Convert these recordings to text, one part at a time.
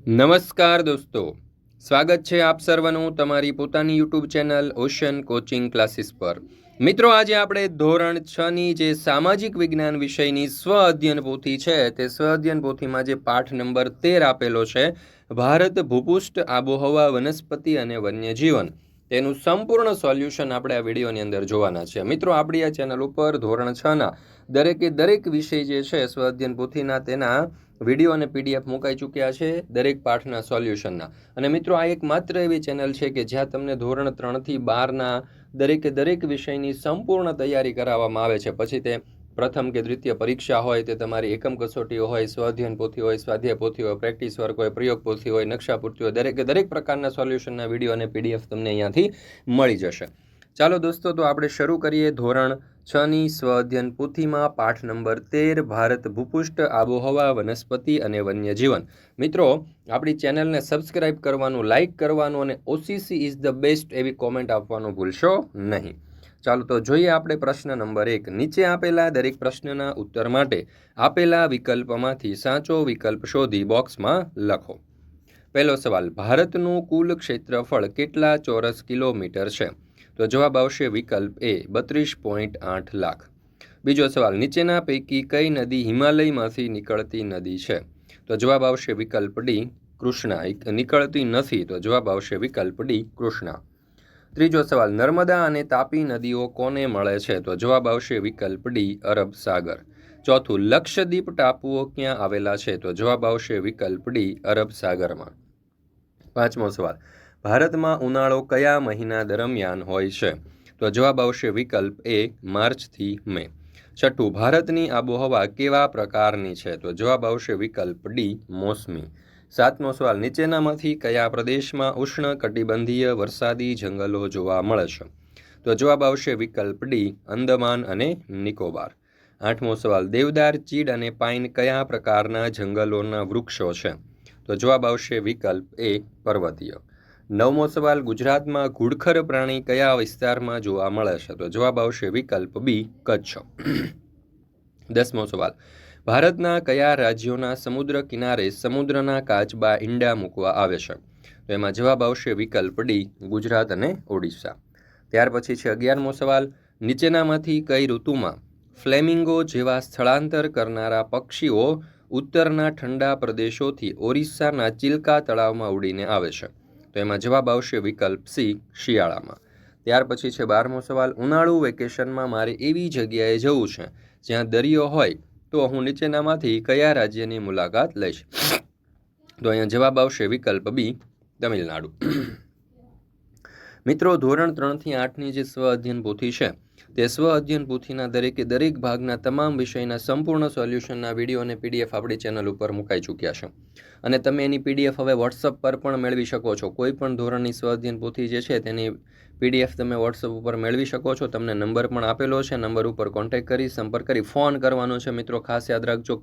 નમસ્કાર દોસ્તો, સ્વાગત છે આપ સર્વનું તમારી પોતાની YouTube channel ocean coaching classes પર। મિત્રો, આજે આપણે ધોરણ 6ની જે સામાજિક વિજ્ઞાન વિષયની સ્વ અધ્યયન પોથી છે તે સ્વ અધ્યયન પોથીમાં જે પાઠ નંબર 13 આપેલો છે, ભારત ભૂપૃષ્ઠ આબોહવા વનસ્પતિ અને વન્યજીવન, તેનું સંપૂર્ણ સોલ્યુશન આપણે આ વિડીયોની અંદર જોવાના છે। મિત્રો, આપણી આ ચેનલ ઉપર ધોરણ 6ના દરેક વિષય જે છે સ્વ અધ્યયન પોથીના તેના વિડીયો અને પીડીએફ મુકાઈ ચૂક્યા છે, દરેક પાઠના સોલ્યુશનના। અને મિત્રો, આ એક માત્ર એવી ચેનલ છે કે જ્યાં તમને ધોરણ 3થી 12ના દરેક વિષયની સંપૂર્ણ તૈયારી કરાવવામાં આવે છે। પછી તે પ્રથમ કે દ્વિતીય પરીક્ષા હોય, તે તમારી એકમ કસોટીઓ હોય, સ્વ અધ્યયન પોથી હોય, સ્વાધ્યાય પોથી હોય, પ્રેક્ટિસ વર્ક હોય, પ્રયોગ પોથી હોય, નકશા પૂર્તિ હોય, દરેક પ્રકારના સોલ્યુશનના વિડીયો અને પીડીએફ તમને અહીંયાથી મળી જશે। ચાલો દોસ્તો, તો આપણે શરૂ કરીએ ધોરણ 6ની સ્વ અધ્યયન પોથીમાં પાઠ નંબર 13, ભારત ભૂપૃષ્ઠ આબોહવા વનસ્પતિ અને વન્યજીવન। મિત્રો, આપણી ચેનલને સબસ્ક્રાઇબ કરવાનું, લાઇક કરવાનું અને ઓસીસી ઇઝ ધ બેસ્ટ એવી કોમેન્ટ આપવાનું ભૂલશો નહીં। ચાલો તો જોઈએ આપણે પ્રશ્ન નંબર 1। નીચે આપેલા દરેક પ્રશ્નના ઉત્તર માટે આપેલા વિકલ્પમાંથી સાચો વિકલ્પ શોધી બોક્સમાં લખો। પહેલો સવાલ, ભારતનું કુલ ક્ષેત્રફળ કેટલા ચોરસ કિલોમીટર છે? તો જવાબ આવશે વિકલ્પ એ 32.8 લાખ। બીજો સવાલ, નીચેના પૈકી કઈ નદી હિમાલયમાંથી નીકળતી નદી છે? તો જવાબ આવશે વિકલ્પ ડી કૃષ્ણા। નીકળતી નથી તો જવાબ આવશે વિકલ્પ ડી કૃષ્ણા। ત્રીજો સવાલ, નર્મદા અને તાપી નદીઓ કોને મળે છે? તો જવાબ આવશે વિકલ્પ ડી અરબ સાગર। ચોથું, લક્ષદ્વીપ ટાપુઓ ક્યાં આવેલા છે? તો જવાબ આવશે વિકલ્પ ડી અરબ સાગરમાં। પાંચમો સવાલ, ભારતમાં ઉનાળો કયા મહિના દરમિયાન હોય છે? તો જવાબ આવશે વિકલ્પ એ માર્ચથી મે। છઠ્ઠું, ભારતની આબોહવા કેવા પ્રકારની છે? તો જવાબ આવશે વિકલ્પ ડી મોસમી। સાતમો સવાલ, નીચેનામાંથી કયા પ્રદેશમાં ઉષ્ણ કટિબંધીય વરસાદી જંગલો જોવા મળે છે? તો જવાબ આવશે વિકલ્પ ડી અંદમાન અને નિકોબાર। આઠમો સવાલ, દેવદાર, ચીડ અને પાઇન કયા પ્રકારના જંગલોના વૃક્ષો છે? તો જવાબ આવશે વિકલ્પ એ પર્વતીય। નવમો સવાલ, ગુજરાતમાં ઘુડખર પ્રાણી કયા વિસ્તારમાં જોવા મળે છે? તો જવાબ આવશે વિકલ્પ બી કચ્છ। 10મો સવાલ, ભારતના કયા રાજ્યોના સમુદ્ર કિનારે સમુદ્રના કાચબા ઈંડા મૂકવા આવે છે? તો એમાં જવાબ આવશે વિકલ્પ ડી ગુજરાત અને ઓડિશા। ત્યાર પછી છે 11મો સવાલ, નીચેનામાંથી કઈ ઋતુમાં ફ્લેમિંગો જેવા સ્થળાંતર કરનારા પક્ષીઓ ઉત્તરના ઠંડા પ્રદેશોથી ઓરિસ્સાના ચિલ્કા તળાવમાં ઉડીને આવે છે? તો એમાં જવાબ આવશે વિકલ્પ સી શિયાળામાં। ત્યાર પછી છે 12મો સવાલ, ઉનાળુ વેકેશનમાં મારે એવી જગ્યાએ જવું છે જ્યાં દરિયો હોય, તો હું નીચેનામાંથી કયા રાજ્યની મુલાકાત લઈશ? તો અહીંયા જવાબ આવશે વિકલ્પ બી તમિલનાડુ। મિત્રો, ધોરણ 3થી 8ની જે સ્વ અધ્યયન પોથી છે તે સ્વ અધ્યયન પોથીના દરેક ભાગના તમામ વિષયના સંપૂર્ણ સોલ્યુશનના વિડીયો અને પીડીએફ આપણી ચેનલ ઉપર મુકાઈ ચૂક્યા છે અને તમે એની પીડીએફ હવે વોટ્સઅપ પર પણ મેળવી શકો છો। કોઈ પણ ધોરણની સ્વ અધ્યયન પોથી જે છે તેની પીડીએફ તમે વોટ્સઅપ ઉપર મેળવી શકો છો। તમને નંબર પણ આપેલો છે, નંબર ઉપર કોન્ટેક્ટ કરી, સંપર્ક કરી, ફોન કરવાનો છે। મિત્રો, ખાસ યાદ રાખજો,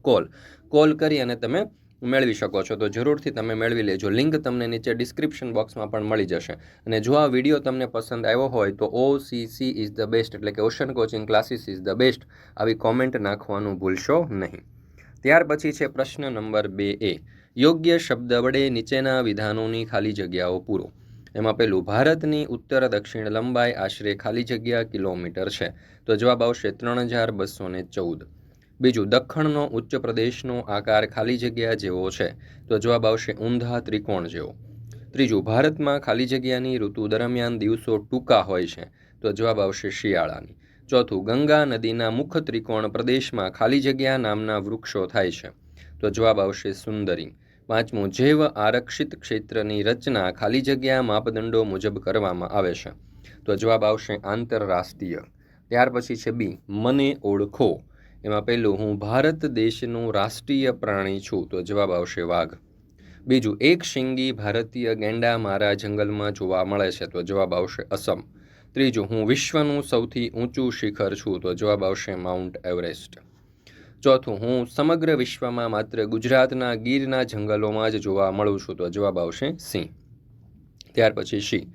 કોલ કરી અને તમે મેળવી શકો છો, તો જરૂરથી તમે મેળવી લેજો। લિંક તમને નીચે ડિસ્ક્રિપ્શન બોક્સમાં પણ મળી જશે। અને જો આ વિડીયો તમને પસંદ આવ્યો હોય તો OCC ઇઝ ધ બેસ્ટ એટલે કે ocean coaching classes is the best આવી કોમેન્ટ નાખવાનું ભૂલશો નહીં। ત્યાર પછી છે પ્રશ્ન નંબર 2A, યોગ્ય શબ્દ વડે નીચેના વિધાનોની ખાલી જગ્યાઓ પૂરો। એમાં પહેલું, ભારતની ઉત્તર દક્ષિણ લંબાઈ આશરે ખાલી જગ્યા કિલોમીટર છે? તો જવાબ આવશે 3214। બીજું, દખ્ખણનો ઉચ્ચ પ્રદેશનો આકાર ખાલી જગ્યા જેવો છે? તો જવાબ આવશે ઊંધા ત્રિકોણ જેવો। ત્રીજું, ભારતમાં ખાલી જગ્યાની ઋતુ દરમિયાન દિવસો ટૂંકા હોય છે? તો જવાબ આવશે શિયાળાની। ચોથું, ગંગા નદીના મુખ ત્રિકોણ પ્રદેશમાં ખાલી જગ્યા નામના વૃક્ષો થાય છે? તો જવાબ આવશે સુંદરી। પાંચમું, જૈવ આરક્ષિત ક્ષેત્રની રચના ખાલી જગ્યા માપદંડો મુજબ કરવામાં આવે છે? તો જવાબ આવશે આંતરરાષ્ટ્રીય। ત્યાર પછી છે બી, મને ઓળખો। એમાં પહેલું, હું ભારત દેશનું રાષ્ટ્રીય પ્રાણી છું? તો જવાબ આવશે વાઘ। બીજું, એક શિંગી ભારતીય ગેંડા મારા જંગલમાં જોવા મળે છે? તો જવાબ આવશે અસમ। ત્રીજું, હું વિશ્વનું સૌથી ઊંચું શિખર છું? તો જવાબ આવશે માઉન્ટ એવરેસ્ટ। ચોથું, હું સમગ્ર વિશ્વમાં માત્ર ગુજરાતના ગીરના જંગલોમાં જ જોવા મળું છું? તો જવાબ આવશે સિંહ। ત્યાર પછી સી,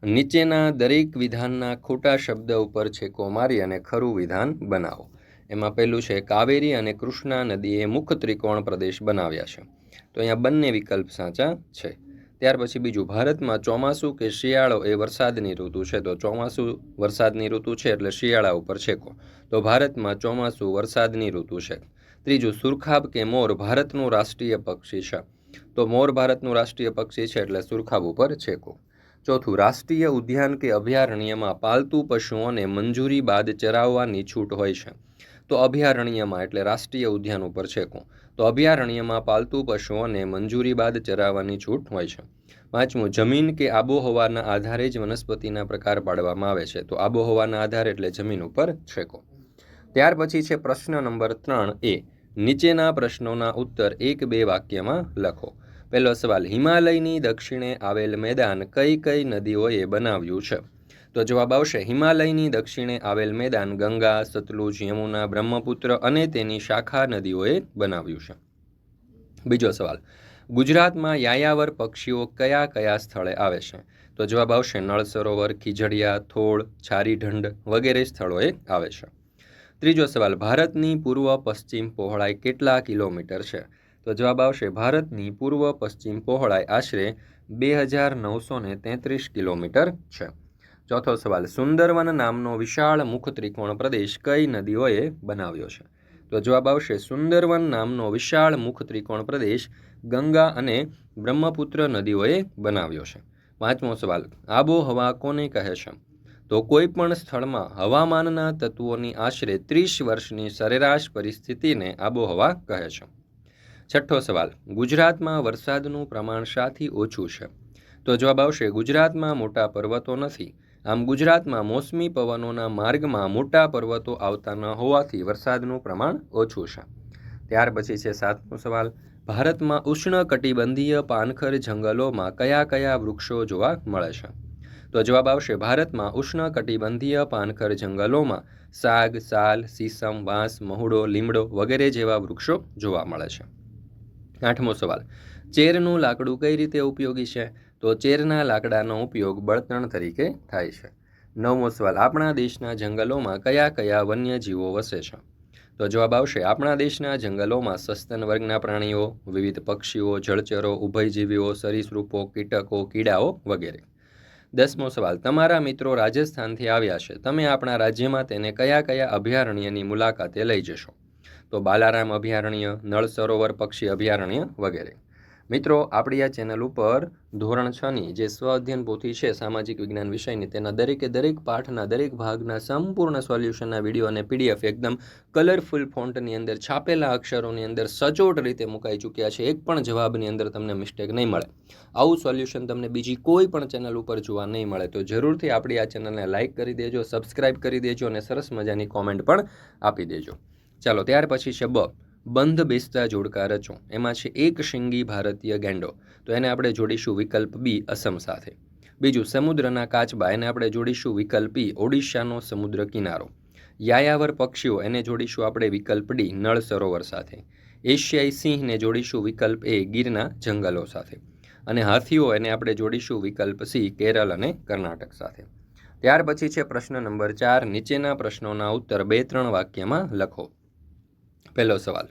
નીચેના દરેક વિધાનના ખોટા શબ્દ ઉપર છેકો મારી અને ખરું વિધાન બનાવો। એમાં પહેલું છે, કાવેરી અને કૃષ્ણા નદીએ મુખ ત્રિકોણ પ્રદેશ બનાવ્યા છે? તો અહીંયા બંને વિકલ્પ સાચા છે. ત્યાર પછી બીજું, ભારતમાં ચોમાસું કે શિયાળો એ વરસાદની ઋતુ છે. તો ચોમાસું વરસાદની ઋતુ છે એટલે શિયાળા ઉપર છેકો. તો ભારતમાં ચોમાસું વરસાદની ઋતુ છે. ત્રીજું, સુરખાબ કે મોર ભારતનું રાષ્ટ્રીય પક્ષી છે. તો મોર ભારતનું રાષ્ટ્રીય પક્ષી છે એટલે સુરખાબ ઉપર છેકો. ચોથું, રાષ્ટ્રીય ઉદ્યાન કે અભયારણ્યમાં પાલતુ પશુઓને મંજૂરી બાદ ચરાવવાની છૂટ હોય છે. તો અભયારણ્યમાં એટલે રાષ્ટ્રીય ઉદ્યાન ઉપર છેકો. તો અભયારણ્યમાં પાલતુ પશુઓને મંજૂરી બાદ ચરાવવાની છૂટ હોય છે. પાંચમું, જમીન કે આબોહવાના આધારે જ વનસ્પતિના પ્રકાર પાડવામાં આવે છે. તો આબોહવાના આધારે એટલે જમીન ઉપર છેકો. ત્યાર પછી છે પ્રશ્ન નંબર 3A. નીચેના પ્રશ્નોના ઉત્તર 1-2 વાક્યમાં લખો. પહેલો સવાલ, હિમાલયની દક્ષિણે આવેલ મેદાન કઈ કઈ નદીઓએ બનાવ્યું છે? તો જવાબ આવશે, હિમાલયની દક્ષિણે આવેલ મેદાન ગંગા, સતલુજ, યમુના, બ્રહ્મપુત્ર અને તેની શાખા નદીઓએ બનાવ્યું છે. બીજો સવાલ, ગુજરાતમાં યાયાવર પક્ષીઓ કયા કયા સ્થળે આવે છે? તો જવાબ આવશે, નળ સરોવર, ખીજડીયા, થોળ, છારીઢંઢ વગેરે સ્થળોએ આવે છે. ત્રીજો સવાલ, ભારતની પૂર્વ પશ્ચિમ પહોળાઈ કેટલા કિલોમીટર છે? તો જવાબ આવશે, ભારતની પૂર્વ પશ્ચિમ પહોળાઈ આશરે 2933 કિલોમીટર છે. ચોથો સવાલ, સુંદરવન નામનો વિશાળ મુખ ત્રિકોણ પ્રદેશ કઈ નદીઓએ બનાવ્યો છે? તો જવાબ આવશે, સુંદરવન નામનો વિશાળ મુખ ત્રિકોણ પ્રદેશ ગંગા અને બ્રહ્મપુત્ર નદીઓએ બનાવ્યો છે. પાંચમો સવાલ, આબોહવા કોને કહે છે? તો કોઈ પણ સ્થળમાં હવામાનના તત્વોની આશરે 30 વર્ષની સરેરાશ પરિસ્થિતિને આબોહવા કહે છે. છઠ્ઠો સવાલ, ગુજરાતમાં વરસાદનું પ્રમાણ શાથી ઓછું છે? તો જવાબ આવશે, ગુજરાતમાં મોટા પર્વતો નથી. આમ ગુજરાતમાં મોસમી પવનોના માર્ગમાં મોટા પર્વતો આવતા ન હોવાથી વરસાદનું પ્રમાણ ઓછું છે. ત્યાર પછી છે સાતમો સવાલ, ભારતમાં ઉષ્ણકટિબંધીય પાનખર જંગલોમાં કયા કયા વૃક્ષો જોવા મળે છે? તો જવાબ આવશે, ભારતમાં ઉષ્ણકટિબંધીય પાનખર જંગલોમાં સાગ, સાલ, સીસમ, વાંસ, મહુડો, લીમડો વગેરે જેવા વૃક્ષો જોવા મળે છે. આઠમો સવાલ, ચેરનું લાકડું કઈ રીતે ઉપયોગી છે? તો ચેરના લાકડાનો ઉપયોગ બળતણ તરીકે થાય છે. નવમો સવાલ, આપણા દેશના જંગલોમાં કયા કયા વન્યજીવો વસે છે? તો જવાબ આવશે, આપણા દેશના જંગલોમાં સસ્તન વર્ગના પ્રાણીઓ, વિવિધ પક્ષીઓ, જળચરો, ઉભયજીવીઓ, સરીસૃપો, કીટકો, કીડાઓ વગેરે. 10મો સવાલ, તમારા મિત્રો રાજસ્થાનથી આવ્યા છે, તમે આપણા રાજ્યમાં તેને કયા કયા અભયારણ્યની મુલાકાતે લઈ જશો? તો બાલારામ અભયારણ્ય, નળ સરોવર પક્ષી અભયારણ્ય વગેરે. મિત્રો, આપણી આ ચેનલ ઉપર ધોરણ 6ની જે સ્વ અધ્યયન પોથી છે સામાજિક વિજ્ઞાન વિષયની, તેના દરેકે દરેક પાઠના દરેક ભાગના સંપૂર્ણ સોલ્યુશનના વિડીયો અને પીડીએફ એકદમ કલરફુલ ફોન્ટની અંદર છાપેલા અક્ષરોની અંદર સચોટ રીતે મુકાઈ ચૂક્યા છે. એક પણ જવાબની અંદર તમને મિસ્ટેક નહીં મળે. આવું સોલ્યુશન તમને બીજી કોઈ પણ ચેનલ ઉપર જોવા નહીં મળે. તો જરૂરથી આપણી આ ચેનલને લાઇક કરી દેજો, સબસ્ક્રાઇબ કરી દેજો અને સરસ મજાની કોમેન્ટ પણ આપી દેજો. ચાલો, ત્યાર પછી છે બંધ બેસતા જોડકા રચો. એમાં છે એક શિંગી ભારતીય ગેંડો, તો એને આપણે જોડીશું વિકલ્પ બી, અસમ સાથે. બીજું, સમુદ્રના કાચબા, એને આપણે જોડીશું વિકલ્પ બી, ઓડિશાનો સમુદ્ર કિનારો. યાયાવર પક્ષીઓ, એને જોડીશું આપણે વિકલ્પ ડી, નળ સરોવર સાથે. એશિયાઈ સિંહને જોડીશું વિકલ્પ એ, ગીરના જંગલો સાથે. અને હાથીઓ, એને આપણે જોડીશું વિકલ્પ સી, કેરળ અને કર્ણાટક સાથે. ત્યાર પછી છે પ્રશ્ન નંબર 4. નીચેના પ્રશ્નોના ઉત્તર 2-3 વાક્યમાં લખો. પહેલો સવાલ,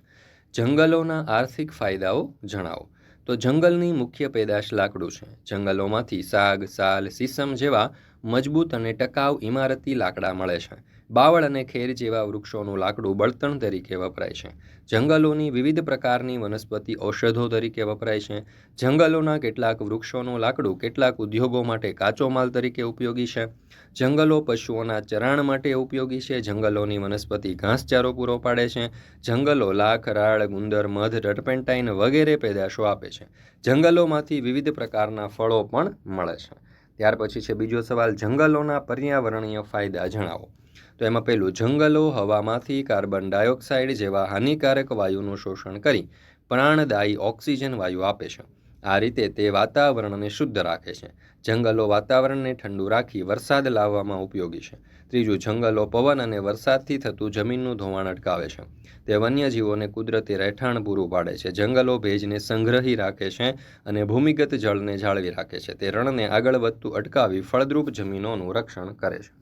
જંગલોના આર્થિક ફાયદાઓ જણાવો. તો જંગલની મુખ્ય પેદાશ લાકડું છે. જંગલોમાંથી સાગ, સાલ, સીસમ જેવા મજબૂત અને ટકાઉ ઇમારતી લાકડા મળે છે. બાવળ અને ખેર જેવા વૃક્ષોનું લાકડું બળતણ તરીકે વપરાય છે. જંગલોની વિવિધ પ્રકારની વનસ્પતિ ઔષધો તરીકે વપરાય છે. જંગલોના કેટલાક વૃક્ષોનું લાકડું કેટલાક ઉદ્યોગો માટે કાચો માલ તરીકે ઉપયોગી છે. જંગલો પશુઓના ચરાણ માટે ઉપયોગી છે. જંગલોની વનસ્પતિ ઘાસચારો પૂરો પાડે છે. જંગલો લાખ, રાળ, ગુંદર, મધ, ટર્પેન્ટાઇન વગેરે પેદાશો આપે છે. જંગલોમાંથી વિવિધ પ્રકારના ફળો પણ મળે છે. ત્યાર પછી છે બીજો સવાલ, જંગલોના પર્યાવરણીય ફાયદા જણાવો. તો એમાં પહેલું, જંગલો હવામાંથી કાર્બન ડાયોક્સાઇડ જેવા હાનિકારક વાયુનું શોષણ કરી પ્રાણદાયી ઓક્સિજન વાયુ આપે છે. આ રીતે તે વાતાવરણને શુદ્ધ રાખે છે. જંગલો વાતાવરણને ઠંડુ રાખી વરસાદ લાવવામાં ઉપયોગી છે. ત્રીજું, જંગલો પવન અને વરસાદથી થતું જમીનનું ધોવાણ અટકાવે છે. તે વન્યજીવોને કુદરતી રહેઠાણ પૂરું પાડે છે. જંગલો ભેજને સંગ્રહી રાખે છે અને ભૂમિગત જળને જાળવી રાખે છે. તે રણને આગળ વધતું અટકાવી ફળદ્રુપ જમીનોનું રક્ષણ કરે છે.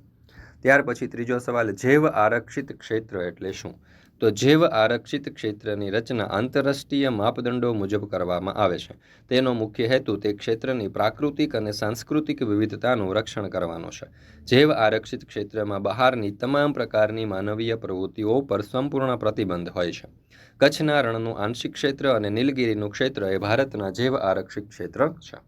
ત્યાર પછી ત્રીજો સવાલ, જૈવ આરક્ષિત ક્ષેત્ર એટલે શું? તો જૈવ આરક્ષિત ક્ષેત્રની રચના આંતરરાષ્ટ્રીય માપદંડો મુજબ કરવામાં આવે છે. તેનો મુખ્ય હેતુ તે ક્ષેત્રની પ્રાકૃતિક અને સાંસ્કૃતિક વિવિધતાનું રક્ષણ કરવાનો છે. જૈવ આરક્ષિત ક્ષેત્રમાં બહારની તમામ પ્રકારની માનવીય પ્રવૃત્તિઓ પર સંપૂર્ણ પ્રતિબંધ હોય છે. કચ્છના રણનું આંશિક ક્ષેત્ર અને નીલગિરીનું ક્ષેત્ર એ ભારતના જૈવ આરક્ષિત ક્ષેત્ર છે.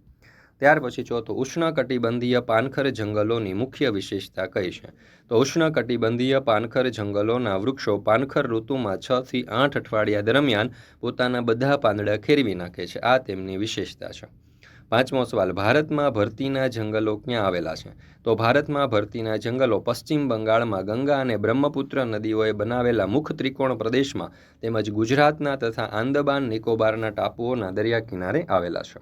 ત્યાર પછી ચોથું, ઉષ્ણકટિબંધીય પાનખર જંગલોની મુખ્ય વિશેષતા કઈ છે? તો ઉષ્ણકટિબંધીય પાનખર જંગલોના વૃક્ષો પાનખર ઋતુમાં 6 થી 8 અઠવાડિયા દરમિયાન પોતાના બધા પાંદડા ખેરવી નાખે છે. આ તેમની વિશેષતા છે. પાંચમો સવાલ, ભારતમાં ભરતીના જંગલો ક્યાં આવેલા છે? તો ભારતમાં ભરતીના જંગલો પશ્ચિમ બંગાળમાં ગંગા અને બ્રહ્મપુત્ર નદીઓએ બનાવેલા મુખ ત્રિકોણ પ્રદેશમાં તેમજ ગુજરાતના તથા આંદમાન નિકોબારના ટાપુઓના દરિયા કિનારે આવેલા છે.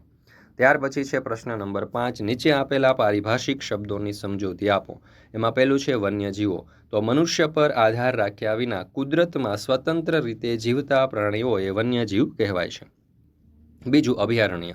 ત્યાર પછી છે પ્રશ્ન નંબર 5, નીચે આપેલા પારિભાષિક શબ્દોની સમજૂતી આપો. એમાં પહેલું છે વન્યજીવો. તો મનુષ્ય પર આધાર રાખ્યા વિના કુદરતમાં સ્વતંત્ર રીતે જીવતા પ્રાણીઓ એ વન્યજીવ કહેવાય છે. બીજું, અભયારણ્ય.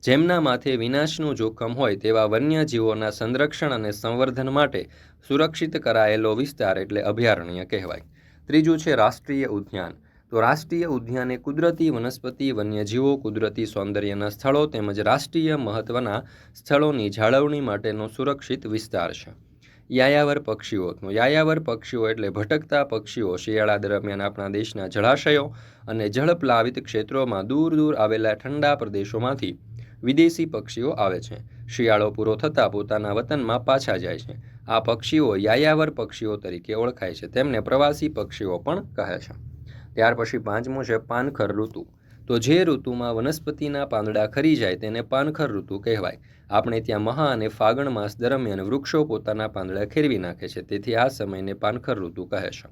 જેમના માથે વિનાશનું જોખમ હોય તેવા વન્યજીવોના સંરક્ષણ અને સંવર્ધન માટે સુરક્ષિત કરાયેલો વિસ્તાર એટલે અભયારણ્ય કહેવાય. ત્રીજું છે રાષ્ટ્રીય ઉદ્યાન. તો રાષ્ટ્રીય ઉદ્યાન એ કુદરતી વનસ્પતિ, વન્યજીવો, કુદરતી સૌંદર્યના સ્થળો તેમજ રાષ્ટ્રીય મહત્વના સ્થળોની જાળવણી માટેનો સુરક્ષિત વિસ્તાર છે. યાયાવર પક્ષીઓ. તો યાયાવર પક્ષીઓ એટલે ભટકતા પક્ષીઓ શિયાળા દરમિયાન આપણા દેશના જળાશયો અને જળપ્લાવિત ક્ષેત્રોમાં દૂર દૂર આવેલા ઠંડા પ્રદેશોમાંથી વિદેશી પક્ષીઓ આવે છે. શિયાળો પૂરો થતાં પોતાના વતનમાં પાછા જાય છે. આ પક્ષીઓ યાયાવર પક્ષીઓ તરીકે ઓળખાય છે. તેમને પ્રવાસી પક્ષીઓ પણ કહે છે. ત્યાર પછી પાંચમું છે પાનખર ઋતુ. તો જે ઋતુમાં વનસ્પતિના પાંદડા ખરી જાય તેને પાનખર ઋતુ કહેવાય. આપણે ત્યાં મહા અને ફાગણ માસ દરમિયાન વૃક્ષો પોતાના પાંદડા ખેરવી નાખે છે, તેથી આ સમયને પાનખર ઋતુ કહે છે.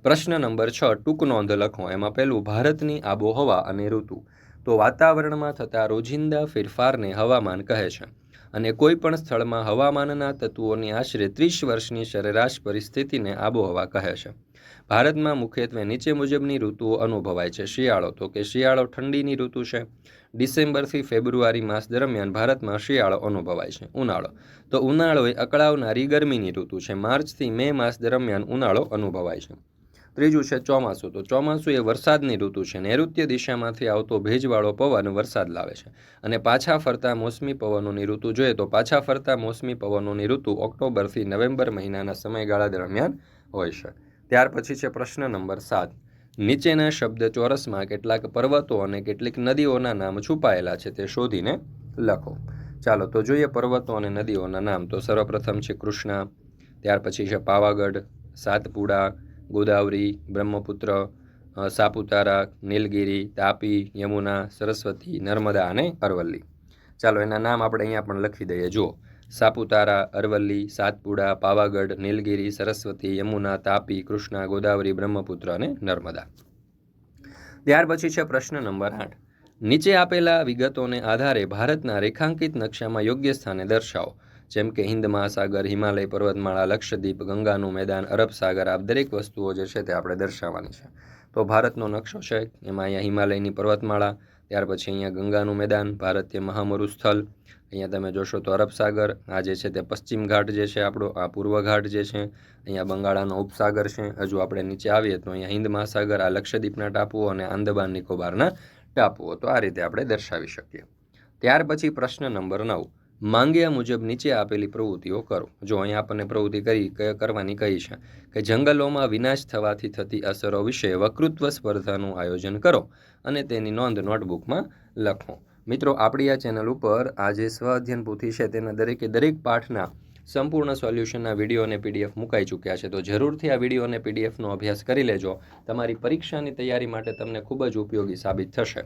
પ્રશ્ન નંબર 6, ટૂંક નોંધ લખો. એમાં પહેલું, ભારતની આબોહવા અને ઋતુ. તો વાતાવરણમાં થતા રોજિંદા ફેરફારને હવામાન કહે છે અને કોઈ પણ સ્થળમાં હવામાનના તત્વોની આશરે 30 વર્ષની સરેરાશ પરિસ્થિતિને આબોહવા કહે છે. ભારતમાં મુખ્યત્વે નીચે મુજબની ઋતુઓ અનુભવાય છે. શિયાળો. તો કે શિયાળો ઠંડીની ઋતુ છે. ડિસેમ્બરથી ફેબ્રુઆરી માસ દરમિયાન ભારતમાં શિયાળો અનુભવાય છે. ઉનાળો. તો ઉનાળો એ અકળાવનારી ગરમીની ઋતુ છે. માર્ચથી મે માસ દરમિયાન ઉનાળો અનુભવાય છે. ત્રીજું છે ચોમાસું. તો ચોમાસું એ વરસાદની ઋતુ છે. નૈઋત્ય દિશામાંથી આવતો ભેજવાળો પવન વરસાદ લાવે છે અને પાછા ફરતા મોસમી પવનોની ઋતુ જોઈએ તો પાછા ફરતા મોસમી પવનોની ઋતુ ઓક્ટોબરથી નવેમ્બર મહિનાના સમયગાળા દરમિયાન હોય છે. ત્યાર પછી છે પ્રશ્ન નંબર 7, નીચેના શબ્દ ચોરસમાં કેટલાક પર્વતો અને કેટલીક નદીઓના નામ છુપાયેલા છે તે શોધીને લખો. ચાલો તો જોઈએ પર્વતો અને નદીઓના નામ. તો સર્વપ્રથમ છે કૃષ્ણા, ત્યાર પછી છે પાવાગઢ, સાતપુડા, ગોદાવરી, બ્રહ્મપુત્ર, સાપુતારા, નીલગિરી, તાપી, યમુના, સરસ્વતી, નર્મદા અને અરવલ્લી. ચાલો એના નામ આપણે અહીંયા પણ લખી દઈએ. જુઓ, સાપુતારા, અરવલ્લી, સાતપુડા, પાવાગઢ, નીલગિરી, સરસ્વતી, યમુના, તાપી, કૃષ્ણા, ગોદાવરી, બ્રહ્મપુત્ર અને નર્મદા. ત્યાર પછી છે પ્રશ્ન નંબર 8, નીચે આપેલા વિગતોને આધારે ભારતના રેખાંકિત નકશામાં યોગ્ય સ્થાને દર્શાવો. જેમ કે હિન્દ મહાસાગર, હિમાલય પર્વતમાળા, લક્ષદ્વીપ, ગંગાનું મેદાન, અરબ સાગર, આ દરેક વસ્તુઓ જે છે તે આપણે દર્શાવવાની છે. તો ભારતનો નકશો છે એમાં અહીંયા હિમાલયની પર્વતમાળા, ત્યાર પછી અહીંયા ગંગાનું મેદાન, ભારતીય મહામરુસ્થળ, અહીંયા તમે જોશો તો અરબ સાગર, આ જે છે તે પશ્ચિમ ઘાટ જે છે આપણો, આ પૂર્વ ઘાટ જે છે, અહીંયા બંગાળાનો ઉપસાગર છે. હજુ આપણે નીચે આવીએ તો અહીંયા હિન્દ મહાસાગર, આ લક્ષદ્વીપના ટાપુઓ અને આંદમાન નિકોબારના ટાપુઓ. તો આ રીતે આપણે દર્શાવી શકીએ. ત્યાર પછી પ્રશ્ન નંબર 9, માંગ્યા મુજબ નીચે આપેલી પ્રવૃત્તિઓ કરો. જો અહીંયા આપણને પ્રવૃત્તિ કરવાની કહી છે કે જંગલોમાં વિનાશ થવાથી થતી અસરો વિશે વક્તૃત્વ સ્પર્ધાનું આયોજન કરો અને તેની નોંધ નોટબુકમાં લખો. મિત્રો, આપણી આ ચેનલ ઉપર આ જે સ્વ અધ્યયન પોથી છે તેના દરેક પાઠના સંપૂર્ણ સોલ્યુશનના વિડીયો અને પીડીએફ મુકાઈ ચૂક્યા છે. તો જરૂરથી આ વિડીયો અને પીડીએફનો અભ્યાસ કરી લેજો. તમારી પરીક્ષાની તૈયારી માટે તમને ખૂબ જ ઉપયોગી સાબિત થશે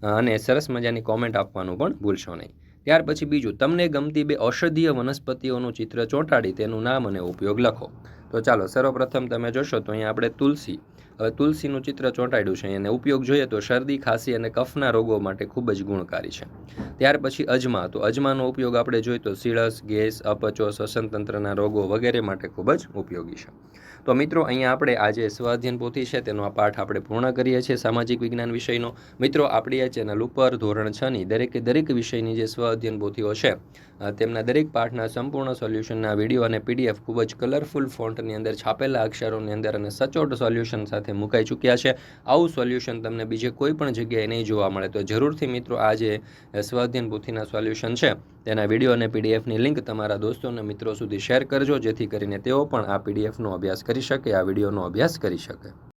અને સરસ મજાની કોમેન્ટ આપવાનું પણ ભૂલશો નહીં. ત્યાર પછી બીજું, તમને ગમતી 2 ઔષધીય વનસ્પતિઓનું ચિત્ર ચોંટાડી તેનું નામ અને ઉપયોગ લખો. તો ચાલો સર્વપ્રથમ તમે જોશો તો અહીંયા આપણે તુલસી, હવે તુલસીનું ચિત્ર ચોંટાડ્યું છે અને ઉપયોગ જોઈએ તો શરદી, ખાંસી અને કફના રોગો માટે ખૂબ જ ગુણકારી છે. ત્યાર પછી અજમા. તો અજમાનો ઉપયોગ આપણે જોઈએ તો સીળસ, ગેસ, અપચો, શ્વસન તંત્રના રોગો વગેરે માટે ખૂબ જ ઉપયોગી છે. તો મિત્રો, અહીંયા આપણે આ જે સ્વ અધ્યયન પોથી છે તેનો આ પાઠ આપણે પૂર્ણ કરીએ છીએ સામાજિક વિજ્ઞાન વિષયનો. મિત્રો, આપણી આ ચેનલ ઉપર ધોરણ 6ની દરેક વિષયની જે સ્વ અધ્યયન પોથીઓ છે તેમના દરેક પાઠના સંપૂર્ણ સોલ્યુશનના વિડીયો અને પીડીએફ ખૂબ જ કલરફુલ ફોન્ટની અંદર છાપેલા અક્ષરોની અંદર અને સચોટ સોલ્યુશન સાથે સાથે મુકાઈ ચૂક્યા છે. આવું સોલ્યુશન તમને બીજે કોઈ પણ જગ્યાએ નહીં જોવા મળે. તો જરૂરથી મિત્રો આ જે સ્વાધ્યાયન પોથીના સોલ્યુશન છે તેના વિડીયો અને પીડીએફની લિંક તમારા દોસ્તો અને મિત્રો સુધી શેર કરજો, જેથી કરીને તેઓ પણ આ પીડીએફનો અભ્યાસ કરી શકે, આ વિડીયોનો અભ્યાસ કરી શકે.